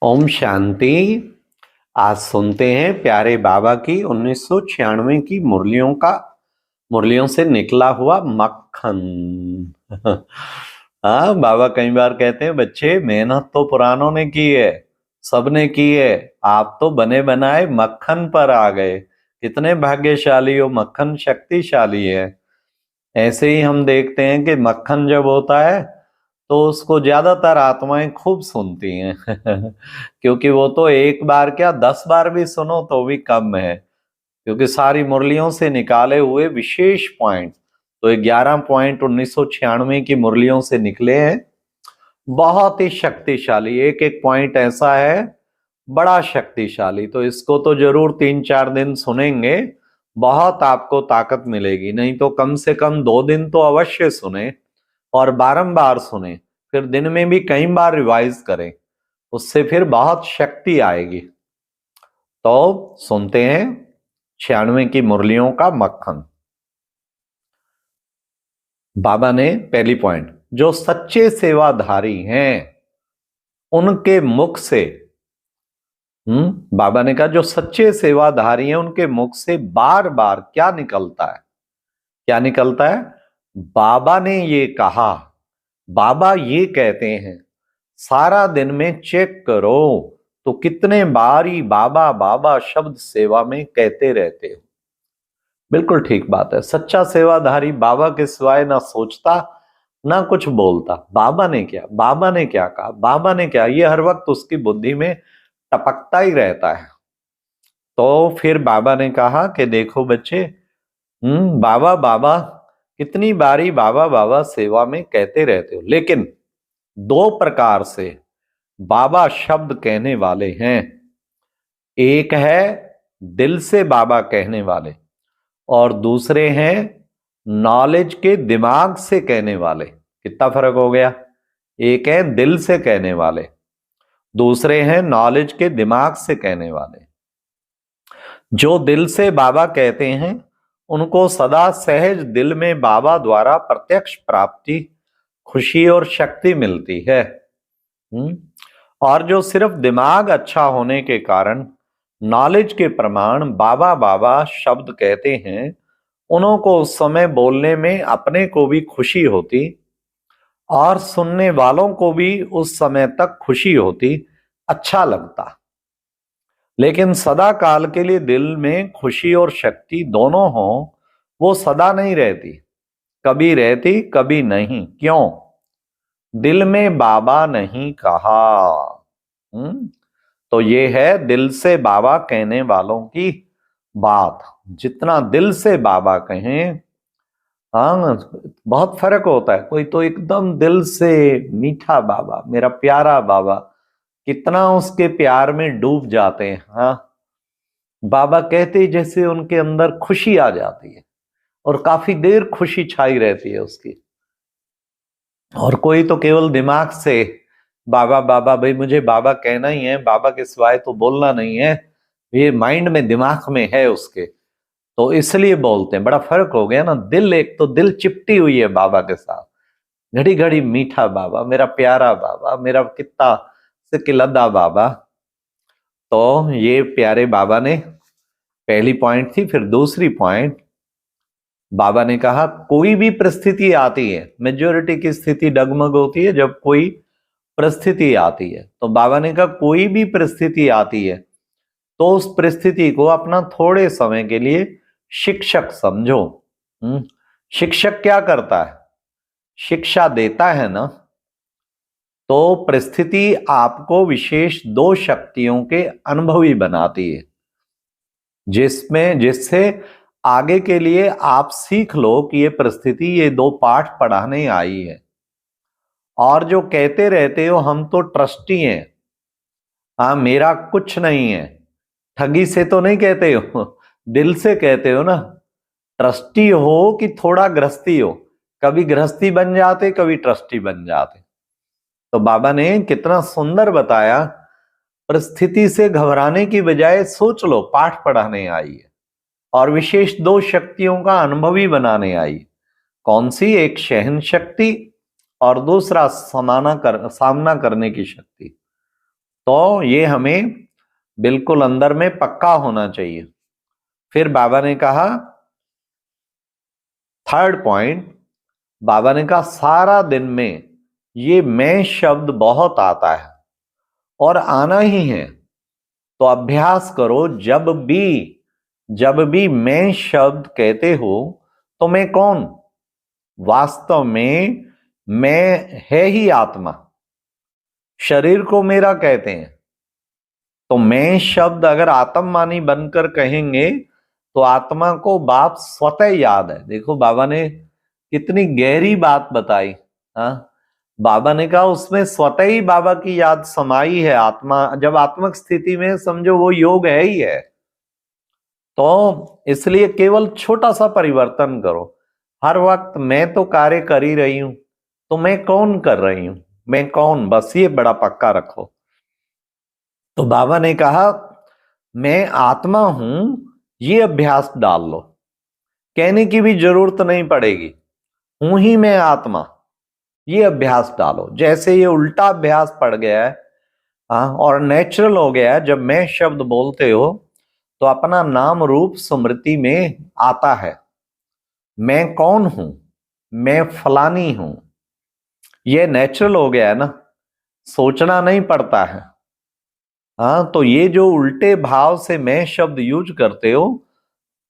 ओम शांति। आज सुनते हैं प्यारे बाबा की 1996 की मुरलियों से निकला हुआ मक्खन। हाँ, बाबा कई बार कहते हैं बच्चे मेहनत तो पुरानों ने की है, सबने की है, आप तो बने बनाए मक्खन पर आ गए। कितने भाग्यशाली हो, मक्खन शक्तिशाली है। ऐसे ही हम देखते हैं कि मक्खन जब होता है तो उसको ज्यादातर आत्माएं खूब सुनती हैं। क्योंकि वो तो एक बार क्या 10 बार भी सुनो तो भी कम है, क्योंकि सारी मुरलियों से निकाले हुए विशेष पॉइंट, तो 11 पॉइंट 1996 की मुरलियों से निकले हैं। बहुत ही शक्तिशाली, एक एक पॉइंट ऐसा है बड़ा शक्तिशाली। तो इसको तो जरूर 3-4 दिन सुनेंगे, बहुत आपको ताकत मिलेगी। नहीं तो कम से कम 2 दिन तो अवश्य सुने और बारंबार सुने, फिर दिन में भी कई बार रिवाइज करें, उससे फिर बहुत शक्ति आएगी। तो सुनते हैं 96 की मुरलियों का मक्खन। बाबा ने पहली पॉइंट, जो सच्चे सेवाधारी हैं उनके मुख से, बाबा ने कहा जो सच्चे सेवाधारी हैं उनके मुख से बार बार क्या निकलता है? क्या निकलता है? बाबा ने ये कहा, बाबा ये कहते हैं। सारा दिन में चेक करो तो कितने बार ही बाबा बाबा शब्द सेवा में कहते रहते हो। बिल्कुल ठीक बात है। सच्चा सेवाधारी बाबा के सिवाय ना सोचता ना कुछ बोलता। बाबा ने क्या, बाबा ने क्या कहा, बाबा ने क्या, ये हर वक्त उसकी बुद्धि में टपकता ही रहता है। तो फिर बाबा ने कहा कि देखो बच्चे, बाबा बाबा कितनी बारी बाबा बाबा सेवा में कहते रहते हो, लेकिन 2 प्रकार से बाबा शब्द कहने वाले हैं। एक है दिल से बाबा कहने वाले और दूसरे हैं नॉलेज के दिमाग से कहने वाले। कितना फर्क हो गया? एक है दिल से कहने वाले, दूसरे हैं नॉलेज के दिमाग से कहने वाले। जो दिल से बाबा कहते हैं उनको सदा सहज दिल में बाबा द्वारा प्रत्यक्ष प्राप्ति, खुशी और शक्ति मिलती है। और जो सिर्फ दिमाग अच्छा होने के कारण नॉलेज के प्रमाण बाबा बाबा शब्द कहते हैं, उनको उस समय बोलने में अपने को भी खुशी होती और सुनने वालों को भी उस समय तक खुशी होती, अच्छा लगता। लेकिन सदा काल के लिए दिल में खुशी और शक्ति दोनों हो, वो सदा नहीं रहती, कभी रहती कभी नहीं। क्यों? दिल में बाबा नहीं कहा। तो ये है दिल से बाबा कहने वालों की बात। जितना दिल से बाबा कहें, हाँ, बहुत फर्क होता है। कोई तो एकदम दिल से मीठा बाबा, मेरा प्यारा बाबा, कितना उसके प्यार में डूब जाते हैं। हाँ, बाबा कहते ही जैसे उनके अंदर खुशी आ जाती है और काफी देर खुशी छाई रहती है उसकी। और कोई तो केवल दिमाग से बाबा बाबा, भाई मुझे बाबा कहना ही है, बाबा के सिवाय तो बोलना नहीं है, ये माइंड में दिमाग में है उसके, तो इसलिए बोलते हैं। बड़ा फर्क हो गया ना। दिल, एक तो दिल चिपटी हुई है बाबा के साथ, घड़ी घड़ी मीठा बाबा, मेरा प्यारा बाबा, मेरा कितना सिकिलदा बाबा। तो ये प्यारे बाबा ने पहली पॉइंट थी। फिर दूसरी पॉइंट, बाबा ने कहा कोई भी परिस्थिति आती है, मेजोरिटी की स्थिति डगमग होती है जब कोई परिस्थिति आती है। तो बाबा ने कहा कोई भी परिस्थिति आती है तो उस परिस्थिति को अपना थोड़े समय के लिए शिक्षक समझो। शिक्षक क्या करता है? शिक्षा देता है ना। तो परिस्थिति आपको विशेष 2 शक्तियों के अनुभवी बनाती है, जिससे आगे के लिए आप सीख लो कि ये परिस्थिति ये 2 पाठ पढ़ाने आई है। और जो कहते रहते हो हम तो ट्रस्टी हैं, हाँ मेरा कुछ नहीं है, ठगी से तो नहीं कहते हो, दिल से कहते हो ना। ट्रस्टी हो कि थोड़ा गृहस्थी हो, कभी गृहस्थी बन जाते कभी ट्रस्टी बन जाते। तो बाबा ने कितना सुंदर बताया, परिस्थिति से घबराने की बजाय सोच लो पाठ पढ़ाने आई है और विशेष 2 शक्तियों का अनुभवी बनाने आई। कौन सी? एक सहन शक्ति और दूसरा सामना करने की शक्ति। तो ये हमें बिल्कुल अंदर में पक्का होना चाहिए। फिर बाबा ने कहा, थर्ड पॉइंट, बाबा ने कहा सारा दिन में ये मैं शब्द बहुत आता है और आना ही है, तो अभ्यास करो, जब भी मैं शब्द कहते हो तो मैं कौन? वास्तव में मैं है ही आत्मा, शरीर को मेरा कहते हैं। तो मैं शब्द अगर आत्ममानी बनकर कहेंगे तो आत्मा को बाप स्वतः याद है। देखो बाबा ने कितनी गहरी बात बताई। हाँ, बाबा ने कहा उसमें स्वतः ही बाबा की याद समाई है। आत्मा जब आत्मक स्थिति में, समझो वो योग है ही है। तो इसलिए केवल छोटा सा परिवर्तन करो। हर वक्त मैं तो कार्य कर ही रही हूं, तो मैं कौन कर रही हूं, मैं कौन, बस ये बड़ा पक्का रखो। तो बाबा ने कहा मैं आत्मा हूं, ये अभ्यास डाल लो, कहने की भी जरूरत नहीं पड़ेगी, हूं ही मैं आत्मा, ये अभ्यास डालो। जैसे ये उल्टा अभ्यास पड़ गया है और नेचुरल हो गया है, जब मैं शब्द बोलते हो तो अपना नाम रूप स्मृति में आता है। मैं कौन हूं, मैं फलानी हूं, ये नेचुरल हो गया है ना, सोचना नहीं पड़ता है। हाँ, तो ये जो उल्टे भाव से मैं शब्द यूज करते हो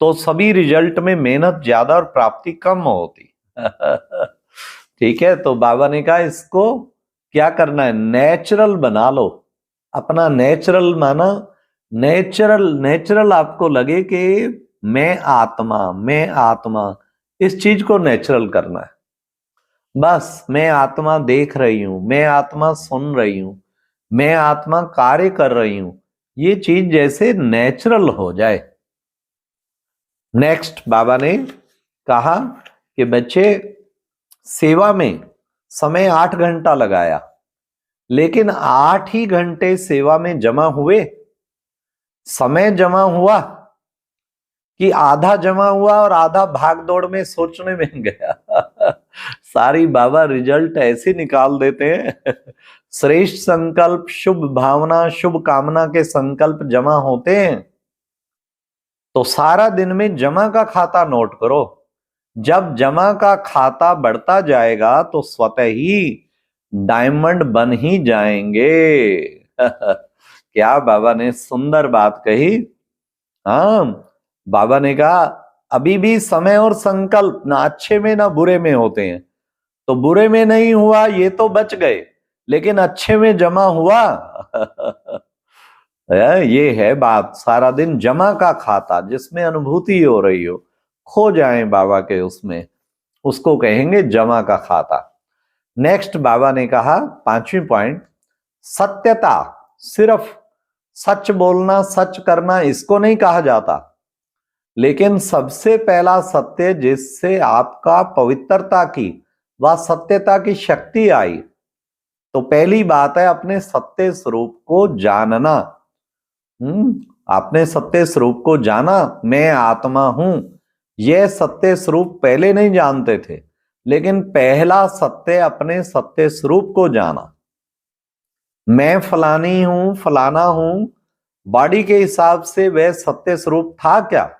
तो सभी रिजल्ट में मेहनत ज्यादा और प्राप्ति कम होती। ठीक है, तो बाबा ने कहा इसको क्या करना है, नेचुरल बना लो। अपना नेचुरल माना, नेचुरल आपको लगे कि मैं आत्मा, इस चीज को नेचुरल करना है। बस मैं आत्मा देख रही हूं, मैं आत्मा सुन रही हूं, मैं आत्मा कार्य कर रही हूं, ये चीज जैसे नेचुरल हो जाए। नेक्स्ट बाबा ने कहा कि बच्चे सेवा में समय 8 घंटा लगाया, लेकिन 8 ही घंटे सेवा में जमा हुए, समय जमा हुआ कि आधा जमा हुआ और आधा भाग दौड़ में सोचने में गया। सारी बाबा रिजल्ट ऐसे निकाल देते हैं। श्रेष्ठ संकल्प, शुभ भावना, शुभ कामना के संकल्प जमा होते हैं तो सारा दिन में जमा का खाता नोट करो। जब जमा का खाता बढ़ता जाएगा तो स्वतः ही डायमंड बन ही जाएंगे। क्या बाबा ने सुंदर बात कही। हाँ, बाबा ने कहा अभी भी समय और संकल्प ना अच्छे में ना बुरे में होते हैं, तो बुरे में नहीं हुआ ये तो बच गए, लेकिन अच्छे में जमा हुआ। ये है बात, सारा दिन जमा का खाता जिसमें अनुभूति हो रही हो, खो जाएं बाबा के उसमें, उसको कहेंगे जमा का खाता। नेक्स्ट बाबा ने कहा 5वीं पॉइंट, सत्यता, सिर्फ सच बोलना, सच करना, इसको नहीं कहा जाता, लेकिन सबसे पहला सत्य जिससे आपका पवित्रता की व सत्यता की शक्ति आई, तो पहली बात है अपने सत्य स्वरूप को जानना। आपने सत्य स्वरूप को जाना, मैं आत्मा हूं, यह सत्य स्वरूप पहले नहीं जानते थे, लेकिन पहला सत्य अपने सत्य स्वरूप को जाना। मैं फलानी हूं, फलाना हूं, बॉडी के हिसाब से वह सत्य स्वरूप था क्या?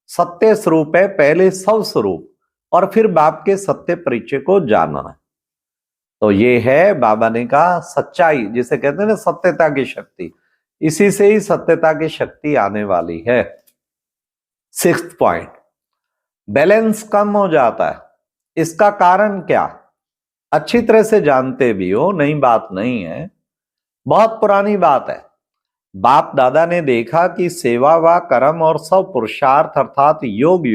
सत्य स्वरूप है पहले सब स्वरूप, और फिर बाप के सत्य परिचय को जानना। तो ये है बाबा ने कहा सच्चाई, जिसे कहते हैं ना सत्यता की शक्ति, इसी से ही सत्यता की शक्ति आने वाली है। 6th पॉइंट, बैलेंस कम हो जाता है, इसका कारण क्या? अच्छी तरह से जानते भी हो, नई बात नहीं है, बहुत पुरानी बात है। बाप दादा ने देखा कि सेवा व कर्म और सब पुरुषार्थ अर्थात योग,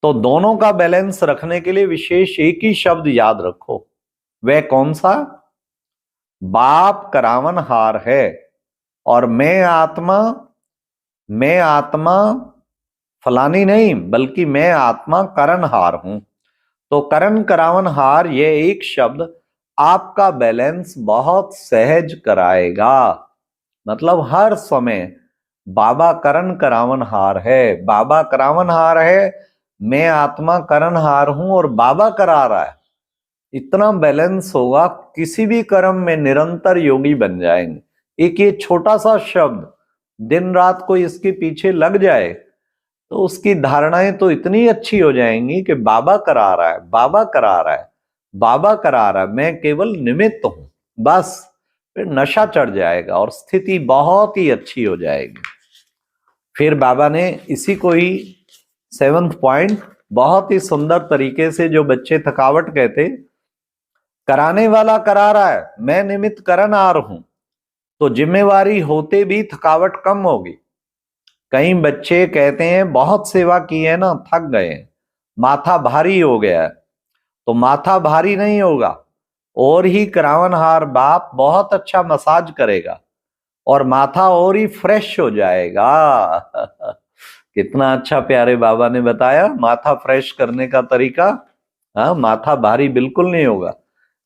तो दोनों का बैलेंस रखने के लिए विशेष एक ही शब्द याद रखो। वह कौन सा? बाप करावनहार है और मैं आत्मा फलानी नहीं, बल्कि मैं आत्मा करणहार हूं। तो करण करावनहार, ये एक शब्द आपका बैलेंस बहुत सहज कराएगा। मतलब हर समय बाबा करण करावनहार है, बाबा करावनहार है, मैं आत्मा करणहार हूं और बाबा करा रहा है, इतना बैलेंस होगा, किसी भी कर्म में निरंतर योगी बन जाएंगे। एक ये छोटा सा शब्द दिन रात को इसके पीछे लग जाए तो उसकी धारणाएं तो इतनी अच्छी हो जाएंगी कि बाबा करा रहा है, बाबा करा रहा है, बाबा करा रहा है, मैं केवल निमित्त हूं, बस। फिर नशा चढ़ जाएगा और स्थिति बहुत ही अच्छी हो जाएगी। फिर बाबा ने इसी को ही 7th पॉइंट बहुत ही सुंदर तरीके से, जो बच्चे थकावट कहते, कराने वाला करा रहा है, मैं निमित्त करनहार हूं, तो जिम्मेवारी होते भी थकावट कम होगी। कई बच्चे कहते हैं बहुत सेवा की है ना, थक गए, माथा भारी हो गया है। तो माथा भारी नहीं होगा, और ही करावनहार बाप बहुत अच्छा मसाज करेगा और माथा और ही फ्रेश हो जाएगा। कितना अच्छा प्यारे बाबा ने बताया माथा फ्रेश करने का तरीका। हाँ, माथा भारी बिल्कुल नहीं होगा।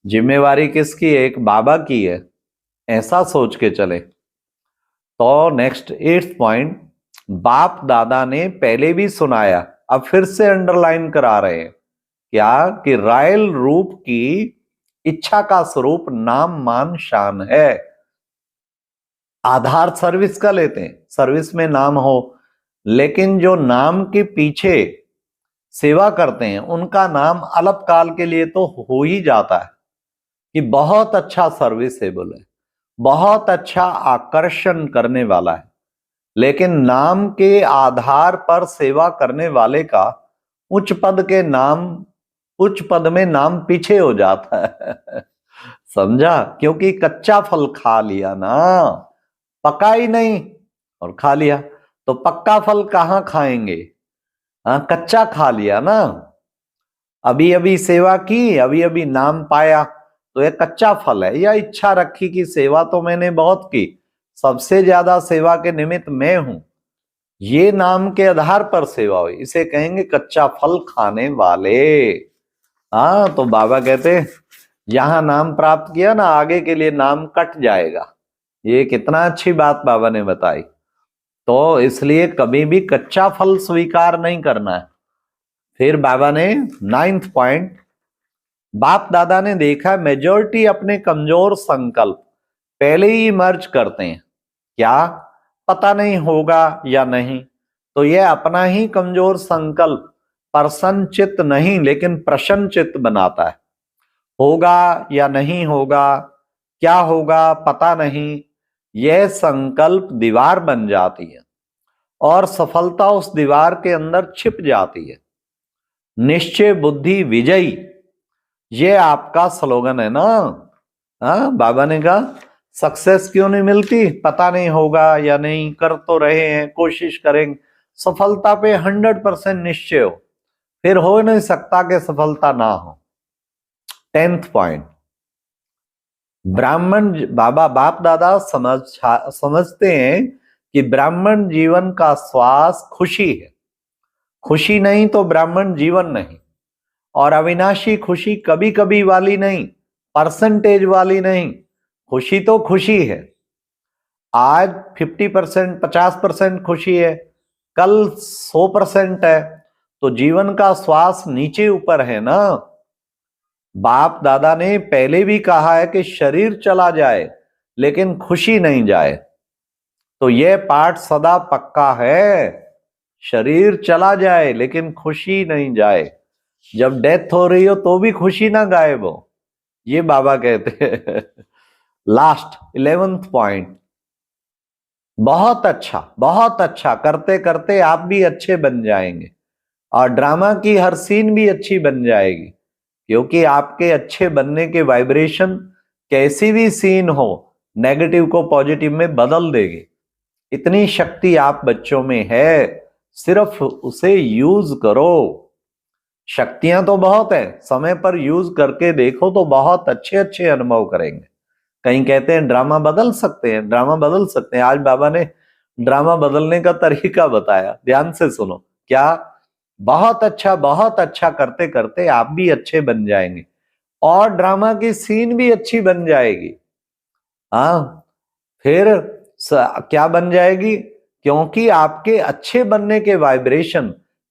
जिम्मेवारी किसकी है? एक बाबा की है, ऐसा सोच के चले। तो नेक्स्ट 8th पॉइंट, बाप दादा ने पहले भी सुनाया, अब फिर से अंडरलाइन करा रहे हैं क्या? कि रायल रूप की इच्छा का स्वरूप नाम मान शान है। आधार सर्विस का लेते हैं, सर्विस में नाम हो, लेकिन जो नाम के पीछे सेवा करते हैं उनका नाम अल्पकाल के लिए तो हो ही जाता है कि बहुत अच्छा सर्विसेबल है, बहुत अच्छा आकर्षण करने वाला है। लेकिन नाम के आधार पर सेवा करने वाले का उच्च पद में नाम पीछे हो जाता है। समझा? क्योंकि कच्चा फल खा लिया ना, पका ही नहीं और खा लिया, तो पक्का फल कहां खाएंगे? हाँ, कच्चा खा लिया ना। अभी अभी सेवा की, अभी अभी नाम पाया, तो ये कच्चा फल है। या इच्छा रखी कि सेवा तो मैंने बहुत की, सबसे ज्यादा सेवा के निमित्त मैं हूं, ये नाम के आधार पर सेवा हुई, इसे कहेंगे कच्चा फल खाने वाले। हाँ, तो बाबा कहते यहां नाम प्राप्त किया ना, आगे के लिए नाम कट जाएगा। ये कितना अच्छी बात बाबा ने बताई। तो इसलिए कभी भी कच्चा फल स्वीकार नहीं करना है। फिर बाबा ने 9th पॉइंट, बाप दादा ने देखा मेजॉरिटी अपने कमजोर संकल्प पहले ही मर्ज करते हैं। क्या? पता नहीं होगा या नहीं, तो यह अपना ही कमजोर संकल्प प्रसन्न चित्त नहीं लेकिन प्रसन्न चित्त बनाता है। होगा या नहीं होगा, क्या होगा पता नहीं, यह संकल्प दीवार बन जाती है और सफलता उस दीवार के अंदर छिप जाती है। निश्चय बुद्धि विजयी, ये आपका स्लोगन है ना। हाँ, बाबा ने कहा सक्सेस क्यों नहीं मिलती? पता नहीं होगा या नहीं, कर तो रहे हैं, कोशिश करेंगे, सफलता पे 100% निश्चय हो, फिर हो नहीं सकता कि सफलता ना हो। 10th पॉइंट, ब्राह्मण बाबा बाप दादा समझते हैं कि ब्राह्मण जीवन का श्वास खुशी है। खुशी नहीं तो ब्राह्मण जीवन नहीं। और अविनाशी खुशी कभी कभी वाली नहीं, परसेंटेज वाली नहीं, खुशी तो खुशी है। आज 50%, 50% खुशी है, कल 100% है, तो जीवन का श्वास नीचे ऊपर है ना। बाप दादा ने पहले भी कहा है कि शरीर चला जाए लेकिन खुशी नहीं जाए, तो यह पाठ सदा पक्का है। शरीर चला जाए लेकिन खुशी नहीं जाए। जब डेथ हो रही हो तो भी खुशी ना गायब हो, ये बाबा कहते हैं। लास्ट 11th पॉइंट, बहुत अच्छा करते करते आप भी अच्छे बन जाएंगे और ड्रामा की हर सीन भी अच्छी बन जाएगी, क्योंकि आपके अच्छे बनने के वाइब्रेशन कैसी भी सीन हो नेगेटिव को पॉजिटिव में बदल देगी। इतनी शक्ति आप बच्चों में है, सिर्फ उसे यूज करो। शक्तियां तो बहुत है, समय पर यूज करके देखो तो बहुत अच्छे अच्छे अनुभव करेंगे। कहीं कहते हैं ड्रामा बदल सकते हैं, ड्रामा बदल सकते हैं। आज बाबा ने ड्रामा बदलने का तरीका बताया, ध्यान से सुनो। क्या? बहुत अच्छा करते करते आप भी अच्छे बन जाएंगे और ड्रामा की सीन भी अच्छी बन जाएगी। हाँ, फिर क्या बन जाएगी? क्योंकि आपके अच्छे बनने के वाइब्रेशन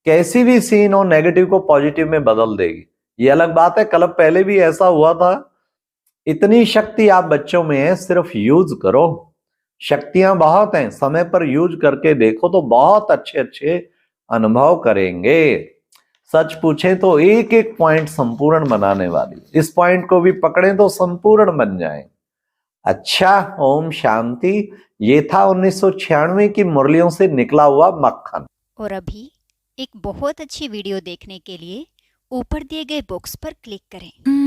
कैसी भी सीन हो नेगेटिव को पॉजिटिव में बदल देगी। ये अलग बात है, कल पहले भी ऐसा हुआ था। इतनी शक्ति आप बच्चों में है, सिर्फ यूज करो। शक्तियां बहुत हैं, समय पर यूज करके देखो तो बहुत अच्छे अच्छे अनुभव करेंगे। सच पूछे तो एक एक पॉइंट संपूर्ण बनाने वाली, इस पॉइंट को भी पकड़ें तो संपूर्ण बन जाए। अच्छा, ओम शांति। ये था 1996 की मुरलियों से निकला हुआ मक्खन। और अभी एक बहुत अच्छी वीडियो देखने के लिए ऊपर दिए गए बॉक्स पर क्लिक करें।